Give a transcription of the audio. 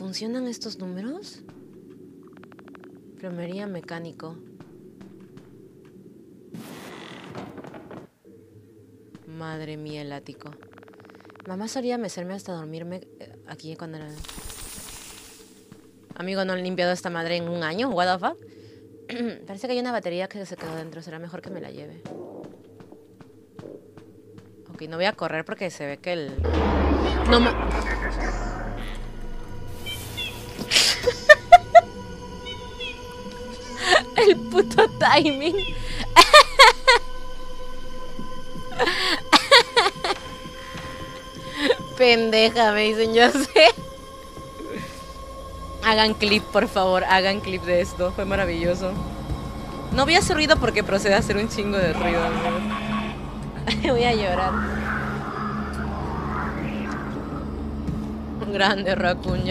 ¿Funcionan estos números? Plomería, mecánico. Madre mía, el ático. Mamá solía mecerme hasta dormirme aquí cuando era... Amigo, no he limpiado esta madre en un año. What the fuck? Parece que hay una batería que se quedó dentro. Será mejor que me la lleve. Ok, no voy a correr porque se ve que el... No me... El puto timing. Pendeja, me dicen, yo sé. Hagan clip, por favor, hagan clip de esto. Fue maravilloso. No voy a hacer ruido porque procede a hacer un chingo de ruido. Voy a llorar. Grande, Raccoon.